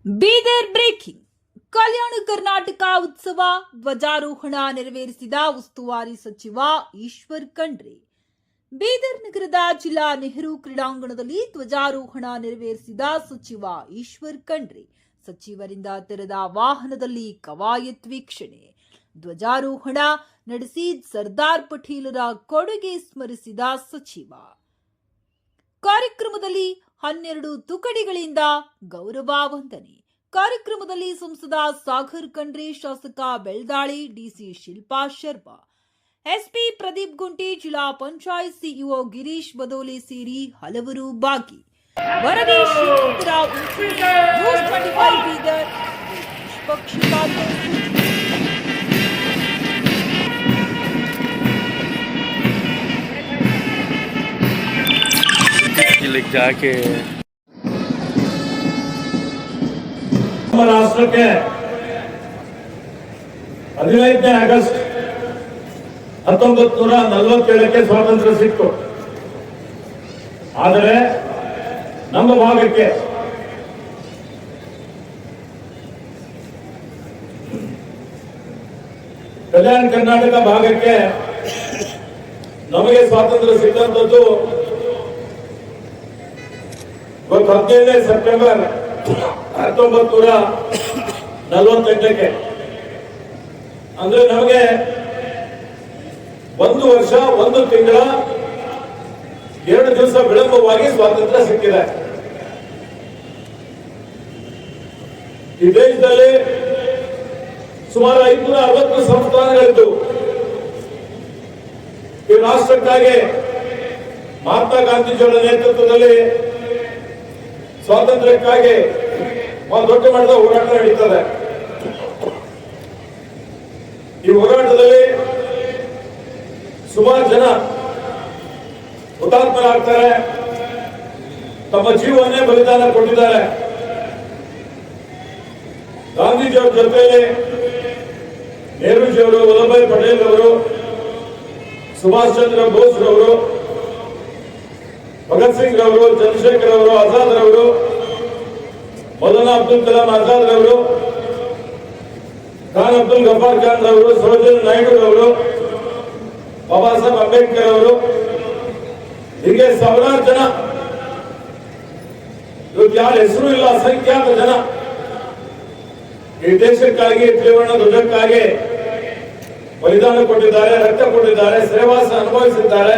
Bidar breaking. Kalyana Karnataka ಉತ್ಸವ ಧ್ವಜಾರೋಹಣ ನೆರವೇರಿಸಿದ ಉಸ್ತುವಾರಿ ಸಚಿವ ಈಶ್ವರ್ ಖಂಡ್ರೆ. ಬೀದರ್ ನಗರದ ಜಿಲ್ಲಾ ನೆಹರು ಕ್ರೀಡಾಂಗಣದಲ್ಲಿ ಧ್ವಜಾರೋಹಣ ನೆರವೇರಿಸಿದ ಸಚಿವ ಈಶ್ವರ್ ಖಂಡ್ರೆ. ಸಚಿವರಿಂದ ತೆರೆದ ವಾಹನದಲ್ಲಿ ಕವಾಯತ್ ವೀಕ್ಷಣೆ, ಧ್ವಜಾರೋಹಣ ನಡೆಸಿ ಸರ್ದಾರ್ ಪಟೇಲರ ಕೊಡುಗೆ ಸ್ಮರಿಸಿದ ಸಚಿವ. ಕಾರ್ಯಕ್ರಮದಲ್ಲಿ 12 ತುಕಡಿಗಳಿಂದ ಗೌರವ ವಂದನೆ. ಕಾರ್ಯಕ್ರಮದಲ್ಲಿ ಸಂಸದ ಸಾಗರ್ ಖಂಡ್ರೆ, ಶಾಸಕ ಬೆಳ್ದಾಳಿ, ಡಿಸಿ ಶಿಲ್ಪಾ ಶರ್ಮಾ, ಎಸ್ಪಿ ಪ್ರದೀಪ್ ಗುಂಟಿ, ಜಿಲ್ಲಾ ಪಂಚಾಯತ್ ಸಿಇಒ ಗಿರೀಶ್ ಬದೋಲೆ ಸೇರಿ ಹಲವರು ಭಾಗಿ. ವರದಿ ಶ್ರೀಪುರ ನ್ಯೂಸ್ 25 ಬೀದರ್. ನಿಷ್ಪಕ್ಷಪಾತ जाके ನಮ್ಮ ರಾಷ್ಟ್ರಕ್ಕೆ 15ನೇ ಆಗಸ್ಟ್ 1947ಕ್ಕೆ ಸ್ವಾತಂತ್ರ್ಯ ಸಿಕ್ತು. ಆದರೆ ನಮ್ಮ ಭಾಗಕ್ಕೆ ಕಲ್ಯಾಣ ಕರ್ನಾಟಕ ಭಾಗಕ್ಕೆ ನಮಗೆ ಸ್ವಾತಂತ್ರ್ಯ ಸಿಕ್ಕಂಥದ್ದು 15 ಸೆಪ್ಟೆಂಬರ್ 1948ಕ್ಕೆ. ಅಂದ್ರೆ ನಮಗೆ 1 ವರ್ಷ 1 ತಿಂಗಳ 2 ದಿವಸ ವಿಳಂಬವಾಗಿ ಸ್ವಾತಂತ್ರ್ಯ ಸಿಕ್ಕಿದೆ. ಈ ದೇಶದಲ್ಲಿ ಸುಮಾರು 560 ಸಂಸ್ಥಾನಗಳಿದ್ದು ಈ ರಾಷ್ಟ್ರಕ್ಕಾಗಿ ಮಹಾತ್ಮ ಗಾಂಧೀಜಿಯವರ ನೇತೃತ್ವದಲ್ಲಿ ಸ್ವಾತಂತ್ರ್ಯಕ್ಕಾಗಿ ಒಂದು ದೊಡ್ಡ ಮಟ್ಟದ ಹೋರಾಟ ನಡೀತದೆ. ಈ ಹೋರಾಟದಲ್ಲಿ ಸುಮಾರು ಜನ ಹುತಾತ್ಮರಾಗ್ತಾರೆ, ತಮ್ಮ ಜೀವವನ್ನೇ ಬಲಿದಾನ ಕೊಟ್ಟಿದ್ದಾರೆ. ಗಾಂಧೀಜಿಯವರ ಜೊತೆಯಲ್ಲಿ ನೆಹರೂಜಿಯವರು, ವಲ್ಲಭಭಾಯಿ ಪಟೇಲ್ ಅವರು, ಸುಭಾಷ್ ಚಂದ್ರ ಬೋಸ್ ರವರು, ಭಗತ್ ಸಿಂಗ್ ರವರು, ಚಂದ್ರಶೇಖರ್ ಅವರು, ಆಜಾದ್ ರವರು, ಮೌಲಾನಾ ಅಬ್ದುಲ್ ಕಲಾಂ ಆಜಾದ್ ರವರು, ಖಾನ್ ಅಬ್ದುಲ್ ಗಫಾರ್ ಖಾನ್ ರವರು, ಸರೋಜಿನಿ ನಾಯ್ಡು ರವರು, ಬಾಬಾ ಸಾಹೇಬ್ ಅಂಬೇಡ್ಕರ್ ಅವರು, ಹೀಗೆ ಸಾವಿರಾರು ಜನ, ಇವತ್ತು ಯಾರ ಹೆಸರು ಇಲ್ಲ, ಅಸಂಖ್ಯಾತ ಜನ ಈ ದೇಶಕ್ಕಾಗಿ, ತ್ರಿವರ್ಣ ಧ್ವಜಕ್ಕಾಗಿ ಬಲಿದಾನ ಕೊಟ್ಟಿದ್ದಾರೆ, ರಕ್ತ ಕೊಟ್ಟಿದ್ದಾರೆ, ಸೆರೆವಾಸ ಅನುಭವಿಸಿದ್ದಾರೆ.